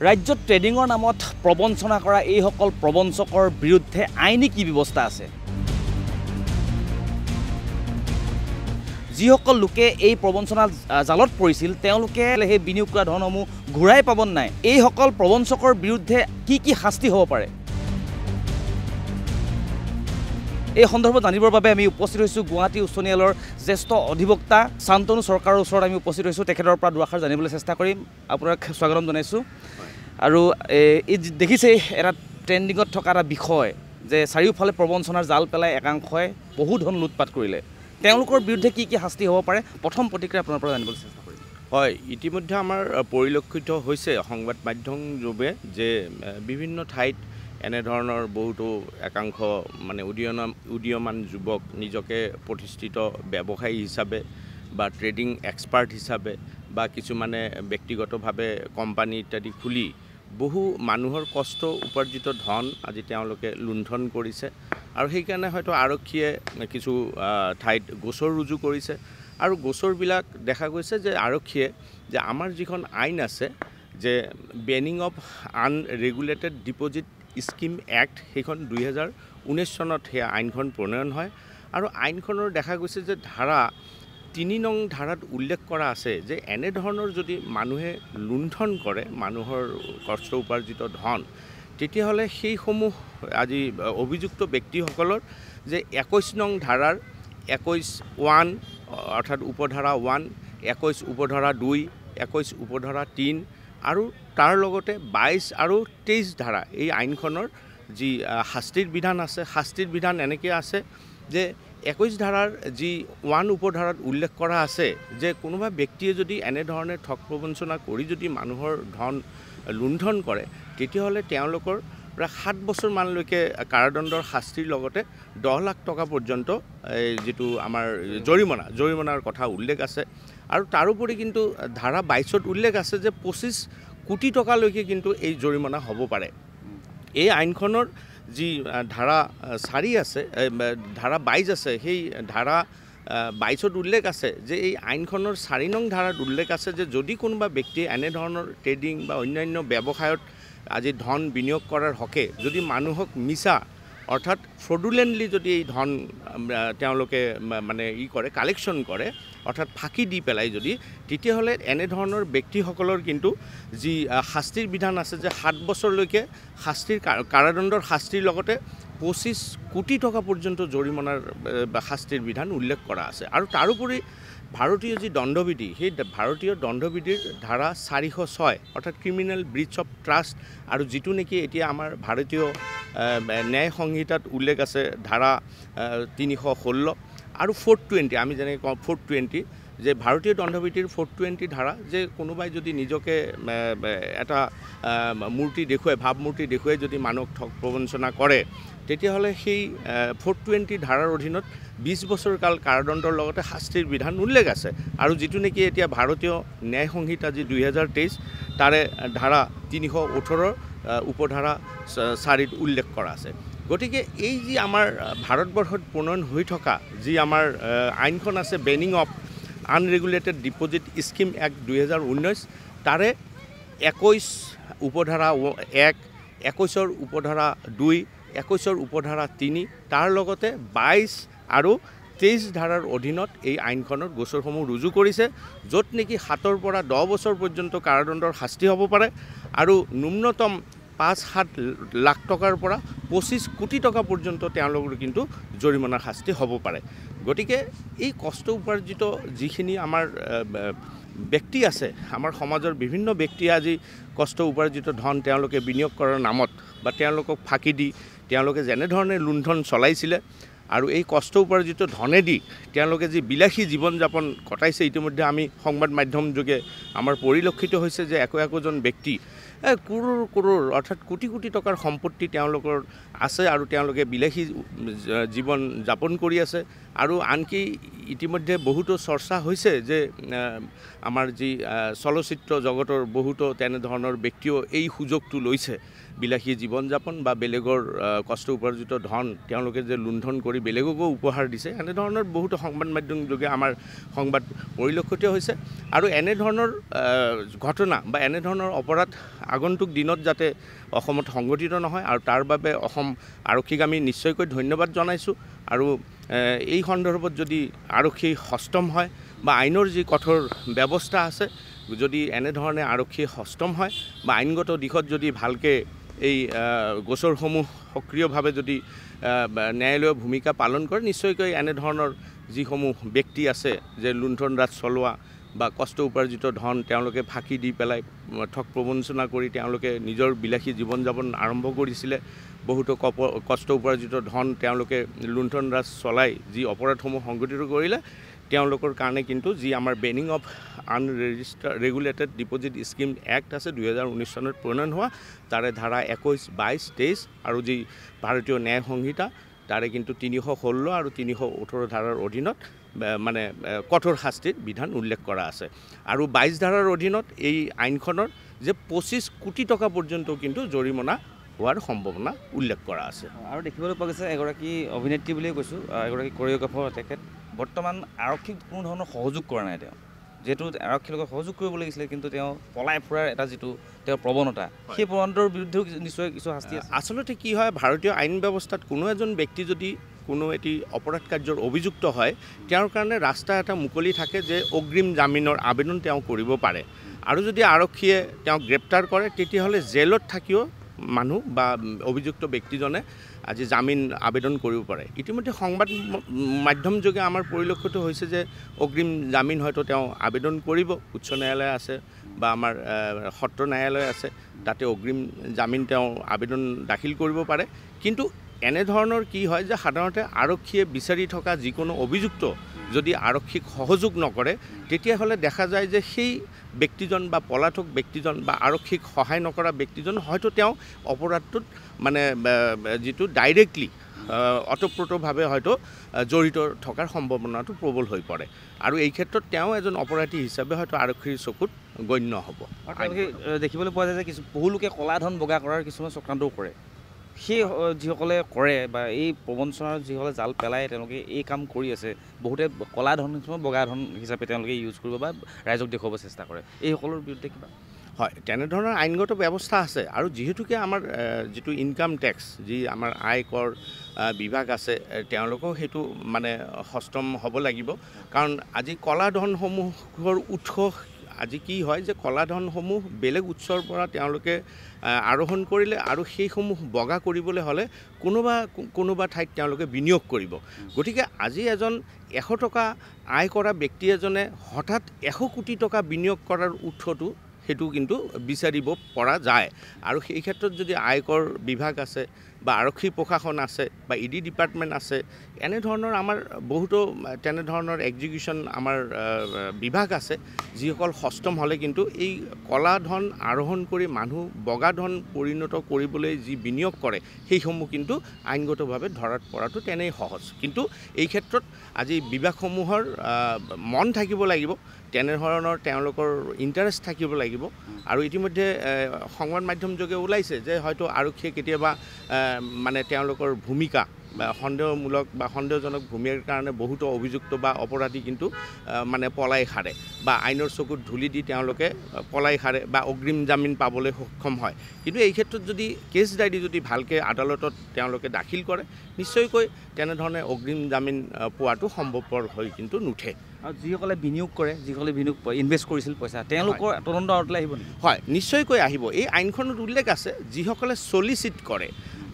ৰাজ্যত ট্ৰেডিঙৰ নামত প্ৰবঞ্চনা কৰা এইসকল প্ৰবঞ্চকৰ বিৰুদ্ধে আইনী কি ব্যৱস্থা আছে? যিসকল লোকে এই প্ৰবঞ্চনা জালত পৰিছিল তেওঁলোকে সেই বিনিয়োগ কৰা ধনসমূহ ঘূৰাই পাব নাই, এইসকল প্ৰবঞ্চকৰ বিৰুদ্ধে কি শাস্তি হ'ব পাৰে? এই সন্দৰ্ভত জানিবৰ বাবে আমি উপস্থিত হৈছোঁ গুৱাহাটী উচ্চ ন্যায়ালয়ৰ জ্যেষ্ঠ অধিবক্তা শান্তনু চৰকাৰৰ ওচৰত আমি উপস্থিত হৈছোঁ। তেখেতৰ পৰা দুআষাৰ জানিবলৈ চেষ্টা কৰিম। আপোনাক স্বাগতম জনাইছোঁ। আৰু এই দেখিছেই এটা ট্ৰেণ্ডিঙত থকা এটা বিষয় যে চাৰিওফালে প্ৰবঞ্চনাৰ জাল পেলাই একাংশই বহু ধন লুটপাট কৰিলে, তেওঁলোকৰ বিৰুদ্ধে কি শাস্তি হ'ব পাৰে? প্ৰথম প্ৰতিক্ৰিয়া আপোনাৰ পৰা জানিবলৈ চেষ্টা কৰিম। হয়, ইতিমধ্যে আমাৰ পৰিলক্ষিত হৈছে সংবাদ মাধ্যমযোগে যে বিভিন্ন ঠাইত এনেধৰণৰ বহুতো একাংশ মানে উদীয়মান যুৱক নিজকে প্ৰতিষ্ঠিত ব্যৱসায়ী হিচাপে বা ট্ৰেডিং এক্সপাৰ্ট হিচাপে বা কিছুমানে ব্যক্তিগতভাৱে কোম্পানী ইত্যাদি খুলি বহু মানুহৰ কষ্ট উপাৰ্জিত ধন আজি তেওঁলোকে লুণ্ঠন কৰিছে। আৰু সেইকাৰণে হয়তো আৰক্ষীয়ে কিছু ঠাইত গোচৰ ৰুজু কৰিছে। আৰু গোচৰবিলাক দেখা গৈছে যে আৰক্ষীয়ে যে আমাৰ যিখন আইন আছে যে banning of unregulated deposit scheme act, সেইখন 2019 চনত সেই আইনখন প্ৰণয়ন হয়। আৰু আইনখনৰ দেখা গৈছে যে ধাৰা 3 নং ধাৰাত উল্লেখ কৰা আছে যে এনেধৰণৰ যদি মানুহে লুণ্ঠন কৰে মানুহৰ কষ্ট উপাৰ্জিত ধন, তেতিয়াহ'লে সেইসমূহ আজি অভিযুক্ত ব্যক্তিসকলৰ যে 21 নং ধাৰাৰ 21(1) অৰ্থাৎ উপধাৰা 1, 21 উপধাৰা 2, 21 উপধাৰা 3 আৰু তাৰ লগতে 22 আৰু 23 ধাৰা এই আইনখনৰ যি শাস্তিৰ বিধান আছে, শাস্তিৰ বিধান এনেকৈ আছে যে 21 ধাৰাৰ যি 1 উপধাৰাত উল্লেখ কৰা আছে যে কোনোবা ব্যক্তিয়ে যদি এনেধৰণে ঠগ প্ৰবঞ্চনা কৰি যদি মানুহৰ ধন লুণ্ঠন কৰে, তেতিয়াহ'লে তেওঁলোকৰ প্ৰায় 7 বছৰমানলৈকে কাৰাদণ্ডৰ শাস্তিৰ লগতে 10 লাখ টকা পৰ্যন্ত যিটো আমাৰ জৰিমনাৰ কথা উল্লেখ আছে। আৰু তাৰোপৰি কিন্তু ধাৰা 22ত উল্লেখ আছে যে 25 কোটি টকালৈকে কিন্তু এই জৰিমনা হ'ব পাৰে। এই আইনখনৰ যি ধাৰা 4 আছে, ধাৰা 22 আছে, সেই ধাৰা 22ত উল্লেখ আছে যে এই আইনখনৰ 4 নং ধাৰাত উল্লেখ আছে যে যদি কোনোবা ব্যক্তিয়ে এনেধৰণৰ ট্ৰেডিং বা অন্যান্য ব্যৱসায়ত আজি ধন বিনিয়োগ কৰাৰ হকে যদি মানুহক মিছা অৰ্থাৎ ফ্ৰডুলেণ্টলি যদি এই ধন তেওঁলোকে মানে কৰে কালেকশ্যন কৰে অৰ্থাৎ ফাঁকি দি পেলাই যদি, তেতিয়াহ'লে এনেধৰণৰ ব্যক্তিসকলৰ কিন্তু যি শাস্তিৰ বিধান আছে যে 7 বছৰলৈকে কাৰাদণ্ডৰ শাস্তিৰ লগতে 25 কোটি টকা পৰ্যন্ত জৰিমনাৰ শাস্তিৰ বিধান উল্লেখ কৰা আছে। আৰু তাৰোপৰি ভাৰতীয় যি দণ্ডবিধি, সেই ভাৰতীয় দণ্ডবিধিৰ ধাৰা 406 অৰ্থাৎ ক্ৰিমিনেল ব্ৰিচ অফ ট্ৰাষ্ট, আৰু যিটো নেকি এতিয়া আমাৰ ভাৰতীয় ন্যায় সংহিতাত উল্লেখ আছে ধাৰা 316 আৰু 420, আমি যেনেকৈ কওঁ 420, যে ভাৰতীয় দণ্ডবিধিৰ 420 ধাৰা যে কোনোবাই যদি নিজকে এটা মূৰ্তি দেখুৱাই ভাৱমূৰ্তি দেখুৱাই যদি মানুহক ঠগ প্ৰবঞ্চনা কৰে, তেতিয়াহ'লে সেই 420 ধাৰাৰ অধীনত 20 বছৰ কাল কাৰাদণ্ডৰ লগতে শাস্তিৰ বিধান উল্লেখ আছে। আৰু যিটো নেকি এতিয়া ভাৰতীয় ন্যায় সংহিতা যি 2023 তাৰে ধাৰা 318 উপধাৰা 4ত উল্লেখ কৰা আছে। গতিকে এই যি আমাৰ ভাৰতবৰ্ষত প্ৰণয়ন হৈ থকা যি আমাৰ আইনখন আছে banning of unregulated deposit scheme act 2019, তাৰে 21 উপধাৰা 1, 21 উপধাৰা 2, 21 উপধাৰা 3, তাৰ লগতে 22 আৰু 23 ধাৰাৰ অধীনত এই আইনখনৰ গোচৰসমূহ ৰুজু কৰিছে, য'ত নেকি 7 পৰা 10 বছৰ পৰ্যন্ত কাৰাদণ্ডৰ শাস্তি হ'ব পাৰে আৰু ন্যূনতম 5-7 লাখ টকাৰ পৰা 25 কোটি টকা পৰ্যন্ত তেওঁলোকৰ কিন্তু জৰিমনাৰ শাস্তি হ'ব পাৰে। গতিকে এই কষ্ট উপাৰ্জিত যিখিনি আমাৰ ব্যক্তি আছে, আমাৰ সমাজৰ বিভিন্ন ব্যক্তিয়ে আজি কষ্ট উপাৰ্জিত ধন তেওঁলোকে বিনিয়োগ কৰাৰ নামত বা তেওঁলোকক ফাঁকি দি তেওঁলোকে যেনেধৰণে লুণ্ঠন চলাইছিলে আৰু এই কষ্ট উপাৰ্জিত ধনেদি তেওঁলোকে যি বিলাসী জীৱন যাপন কটাইছে, ইতিমধ্যে আমি সংবাদ মাধ্যম যোগে আমাৰ পৰিলক্ষিত হৈছে যে একোজন ব্যক্তি কৰোৰ অৰ্থাৎ কোটি কোটি টকাৰ সম্পত্তি তেওঁলোকৰ আছে আৰু তেওঁলোকে বিলাসী জীৱন যাপন কৰি আছে। আৰু আনকি ইতিমধ্যে বহুতো চৰ্চা হৈছে যে আমাৰ যি চলচ্চিত্ৰ জগতৰ বহুতো তেনেধৰণৰ ব্যক্তিও এই সুযোগটো লৈছে বিলাসী জীৱন যাপন বা বেলেগৰ কষ্ট উপাৰ্জিত ধন তেওঁলোকে যে লুণ্ঠন কৰি বেলেগকো উপহাৰ দিছে এনেধৰণৰ বহুতো সংবাদ মাধ্যম যোগে আমাৰ সংবাদ পৰিলক্ষিত হৈছে আৰু এনেধৰণৰ ঘটনা বা এনেধৰণৰ অপৰাধ আগন্তুক দিনত যাতে অসমত সংঘটিত নহয় আৰু তাৰ বাবে অসম আৰক্ষীক আমি নিশ্চয়কৈ ধন্যবাদ জনাইছোঁ আৰু এই সন্দৰ্ভত যদি আৰক্ষী সষ্টম হয় বা আইনৰ যি কঠোৰ ব্যৱস্থা আছে যদি এনেধৰণে আৰক্ষী সষ্টম হয় বা আইনগত দিশত যদি ভালকৈ এই গোচৰসমূহ সক্ৰিয়ভাৱে যদি ন্যায়ালয়ৰ ভূমিকা পালন কৰে নিশ্চয়কৈ এনেধৰণৰ যিসমূহ ব্যক্তি আছে যে লুণ্ঠন ৰাজ চলোৱা বা কষ্ট উপাৰ্জিত ধন তেওঁলোকে ফাঁকি দি পেলাই ঠগ প্ৰবঞ্চনা কৰি তেওঁলোকে নিজৰ বিলাসী জীৱন যাপন আৰম্ভ কৰিছিলে বহুতো কষ্ট উপাৰ্জিত ধন তেওঁলোকে লুণ্ঠন ৰাজ চলাই যি অপৰাধসমূহ সংঘটিত কৰিলে তেওঁলোকৰ কাৰণে কিন্তু যি আমাৰ benign of regulated deposit scheme act আছে 2019 চনত প্ৰণয়ন হোৱা তাৰে ধাৰা 21, 22, 23 আৰু যি ভাৰতীয় ন্যায় সংহিতা তাৰে কিন্তু 316 আৰু 318 ধাৰাৰ অধীনত মানে কঠোৰ শাস্তিৰ বিধান উল্লেখ কৰা আছে আৰু 22 ধাৰাৰ অধীনত এই আইনখনৰ যে 25 কোটি টকা পৰ্যন্ত কিন্তু জৰিমনা হোৱাৰ সম্ভাৱনা উল্লেখ কৰা আছে আৰু দেখিবলৈ পোৱা গৈছে এগৰাকী অভিনেত্ৰী বুলিয়ে কৈছোঁ এগৰাকী কোৰিঅ'গ্ৰাফাৰ তেখেত বৰ্তমান আৰক্ষীক কোনো ধৰণৰ সহযোগ কৰা নাই তেওঁ যেহেতু আৰক্ষীৰ লগত সহযোগ কৰিব লাগিছিলে কিন্তু তেওঁ পলাই ফুৰাৰ এটা যিটো তেওঁৰ প্ৰৱণতা সেই প্ৰৱণতাৰ বিৰুদ্ধেও নিশ্চয় কিছু শাস্তি আছে আচলতে কি হয় ভাৰতীয় আইন ব্যৱস্থাত কোনো এজন ব্যক্তি যদি কোনো এটি অপৰাধ কাৰ্যৰ অভিযুক্ত হয় তেওঁৰ কাৰণে ৰাস্তা এটা মুকলি থাকে যে অগ্ৰিম জামিনৰ আবেদন তেওঁ কৰিব পাৰে আৰু যদি আৰক্ষীয়ে তেওঁক গ্ৰেপ্তাৰ কৰে তেতিয়াহ'লে জেলত থাকিও মানুহ বা অভিযুক্ত ব্যক্তিজনে আজি জামিন আবেদন কৰিব পাৰে ইতিমধ্যে সংবাদ মাধ্যম যোগে আমাৰ পৰিলক্ষিত হৈছে যে অগ্ৰিম জামিন হয়তো তেওঁ আবেদন কৰিব উচ্চ ন্যায়ালয় আছে বা আমাৰ সত্ৰ ন্যায়ালয় আছে তাতে অগ্ৰিম জামিন তেওঁ আবেদন দাখিল কৰিব পাৰে কিন্তু এনেধৰণৰ কি হয় যে সাধাৰণতে আৰক্ষীয়ে বিচাৰি থকা যিকোনো অভিযুক্ত যদি আৰক্ষীক সহযোগ নকৰে তেতিয়াহ'লে দেখা যায় যে সেই ব্যক্তিজন বা পলাতক ব্যক্তিজন বা আৰক্ষীক সহায় নকৰা ব্যক্তিজন হয়তো তেওঁ অপৰাধটোত মানে যিটো ডাইৰেক্টলি অতঃপ্ৰোতভাৱে হয়তো জড়িত থকাৰ সম্ভাৱনাটো প্ৰবল হৈ পৰে আৰু এই ক্ষেত্ৰত তেওঁ এজন অপৰাধী হিচাপে হয়তো আৰক্ষীৰ চকুত গণ্য হ'ব দেখিবলৈ পোৱা যায় যে কিছু বহু লোকে ক'লা ধন বগা কৰাৰ কিছুমান চক্ৰান্তও কৰে সেই যিসকলে কৰে বা এই প্ৰবঞ্চনাৰ যিসকলে জাল পেলায় তেওঁলোকে এই কাম কৰি আছে বহুতে ক'লা ধন বগা ধন হিচাপে তেওঁলোকে ইউজ কৰিব বা ৰাইজক দেখুৱাব চেষ্টা কৰে এইসকলৰ বিৰুদ্ধে কিবা হয় তেনেধৰণৰ আইনগত ব্যৱস্থা আছে আৰু যিহেতুকে আমাৰ যিটো ইনকাম টেক্স যি আমাৰ আয়কৰ বিভাগ আছে তেওঁলোকেও সেইটো মানে সষ্টম হ'ব লাগিব কাৰণ আজি ক'লা ধনসমূহৰ উৎস আজি কি হয় যে ক'লা ধনসমূহ বেলেগ উৎসৰ পৰা তেওঁলোকে আৰোহণ কৰিলে আৰু সেইসমূহ বগা কৰিবলৈ হ'লে কোনোবা ঠাইত তেওঁলোকে বিনিয়োগ কৰিব গতিকে আজি এজন 100 টকা আয় কৰা ব্যক্তি এজনে হঠাৎ 100 কোটি টকা বিনিয়োগ কৰাৰ উৎসটো সেইটো কিন্তু বিচাৰিব পৰা যায় আৰু সেই ক্ষেত্ৰত যদি আয়কৰ বিভাগ আছে বা আৰক্ষী প্ৰশাসন আছে বা ইডি ডিপাৰ্টমেণ্ট আছে এনেধৰণৰ আমাৰ বহুতো তেনেধৰণৰ এক্সিকিউশ্যন আমাৰ বিভাগ আছে যিসকল সষ্টম হ'লে কিন্তু এই ক'লা ধন আৰোহণ কৰি মানুহ বগা ধন পৰিণত কৰিবলৈ যি বিনিয়োগ কৰে সেইসমূহ কিন্তু আইনগতভাৱে ধৰাত পৰাটো তেনেই সহজ কিন্তু এই ক্ষেত্ৰত আজি বিভাগসমূহৰ মন থাকিব লাগিব তেনেধৰণৰ তেওঁলোকৰ ইণ্টাৰেষ্ট থাকিব লাগিব আৰু ইতিমধ্যে সংবাদ মাধ্যম যোগে ওলাইছে যে হয়তো আৰক্ষীয়ে কেতিয়াবা মানে তেওঁলোকৰ ভূমিকা বা সন্দেহমূলক বা সন্দেহজনক ভূমিকাৰ কাৰণে বহুতো অভিযুক্ত বা অপৰাধী কিন্তু মানে পলাই সাৰে বা আইনৰ চকুত ধূলি দি তেওঁলোকে পলাই সাৰে বা অগ্ৰিম জামিন পাবলৈ সক্ষম হয় কিন্তু এই ক্ষেত্ৰত যদি কেছ ডায়েৰী যদি ভালকৈ আদালতত তেওঁলোকে দাখিল কৰে নিশ্চয়কৈ তেনেধৰণে অগ্ৰিম জামিন পোৱাটো সম্ভৱপৰ হৈ কিন্তু নুঠে আৰু যিসকলে বিনিয়োগ কৰে যিসকলে বিনিয়োগ ইনভেষ্ট কৰিছিল পইচা তেওঁলোকৰ তদন্ত আঁতৰলৈ আহিব নেকি হয় নিশ্চয়কৈ আহিব এই আইনখনত উল্লেখ আছে যিসকলে চলিচিট কৰে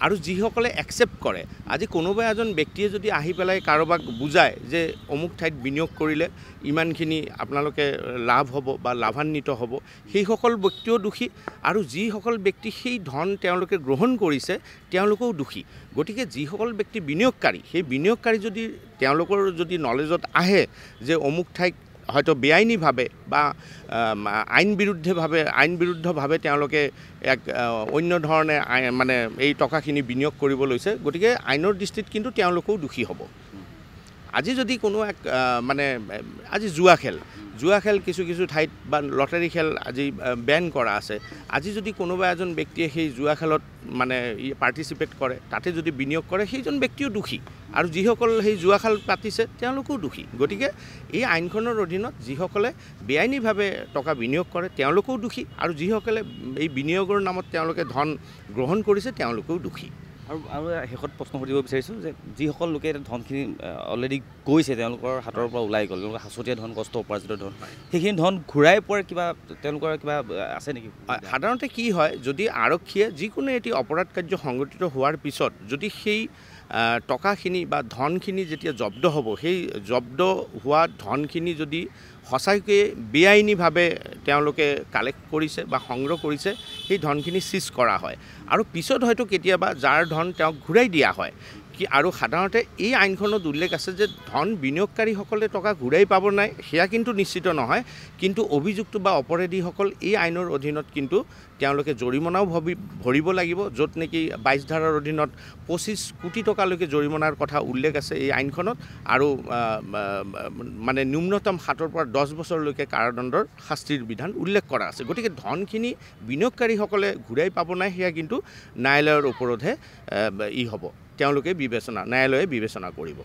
আৰু যিসকলে একচেপ্ট কৰে আজি কোনোবা এজন ব্যক্তিয়ে যদি আহি পেলাই কাৰোবাক বুজায় যে অমুক ঠাইত বিনিয়োগ কৰিলে ইমানখিনি আপোনালোকে লাভ হ'ব বা লাভান্বিত হ'ব সেইসকল ব্যক্তিও দোষী আৰু যিসকল ব্যক্তি সেই ধন তেওঁলোকে গ্ৰহণ কৰিছে তেওঁলোকেও দোষী গতিকে যিসকল ব্যক্তি বিনিয়োগকাৰী সেই বিনিয়োগকাৰী যদি তেওঁলোকৰ যদি নলেজত আহে যে অমুক ঠাইত হয়তো বেআইনীভাৱে বা আইন বিৰুদ্ধভাৱে তেওঁলোকে এক অন্য ধৰণে মানে এই টকাখিনি বিনিয়োগ কৰিব লৈছে গতিকে আইনৰ দৃষ্টিত কিন্তু তেওঁলোকেও দোষী হ'ব আজি যদি কোনো এক মানে আজি জুৱা খেল কিছু কিছু ঠাইত বা লটাৰী খেল আজি বেন কৰা আছে। আজি যদি কোনোবা এজন ব্যক্তিয়ে সেই জুৱা খেলত মানে পাৰ্টিচিপেট কৰে, তাতে যদি বিনিয়োগ কৰে, সেইজন ব্যক্তিও দোষী, আৰু যিসকল সেই জুৱা খেল পাতিছে তেওঁলোকেও দোষী। গতিকে এই আইনখনৰ অধীনত যিসকলে বেআইনীভাৱে টকা বিনিয়োগ কৰে তেওঁলোকেও দোষী, আৰু যিসকলে এই বিনিয়োগৰ নামত তেওঁলোকে ধন গ্ৰহণ কৰিছে তেওঁলোকেও দোষী। আৰু শেষত প্ৰশ্ন সুধিব বিচাৰিছোঁ যে যিসকল লোকে ধনখিনি অলৰেডি গৈছে, তেওঁলোকৰ হাতৰ পৰা ওলাই গ'ল, তেওঁলোকৰ সাঁচতীয়া ধন, কষ্ট উপাৰ্জিত ধন, সেইখিনি ধন ঘূৰাই পোৱাৰ কিবা তেওঁলোকৰ কিবা আছে নেকি? সাধাৰণতে কি হয়, যদি আৰক্ষীয়ে যিকোনো এটি অপৰাধ কাৰ্য সংঘটিত হোৱাৰ পিছত যদি সেই টকাখিনি বা ধনখিনি যেতিয়া জব্দ হ'ব, সেই জব্দ হোৱা ধনখিনি যদি সঁচাকৈয়ে বেআইনীভাৱে তেওঁলোকে কালেক্ট কৰিছে বা সংগ্ৰহ কৰিছে, সেই ধনখিনি চিজ কৰা হয়, আৰু পিছত হয়তো কেতিয়াবা যাৰ ধন তেওঁক ঘূৰাই দিয়া হয়। আৰু সাধাৰণতে এই আইনখনত উল্লেখ আছে যে ধন বিনিয়োগকাৰীসকলে টকা ঘূৰাই পাব নাই সেয়া কিন্তু নিশ্চিত নহয়, কিন্তু অভিযুক্ত বা অপৰাধীসকল এই আইনৰ অধীনত কিন্তু তেওঁলোকে জৰিমনাও ভৰিব লাগিব, য'ত নেকি 22 ধাৰাৰ অধীনত 25 কোটি টকালৈকে জৰিমনাৰ কথা উল্লেখ আছে এই আইনখনত, আৰু মানে ন্যূনতম 7 পৰা 10 বছৰলৈকে কাৰাদণ্ডৰ শাস্তিৰ বিধান উল্লেখ কৰা আছে। গতিকে ধনখিনি বিনিয়োগকাৰীসকলে ঘূৰাই পাব নাই সেয়া কিন্তু ন্যায়ালয়ৰ ওপৰতহে হ'ব, তেওঁলোকে ন্যায়ালয়ে বিবেচনা কৰিব।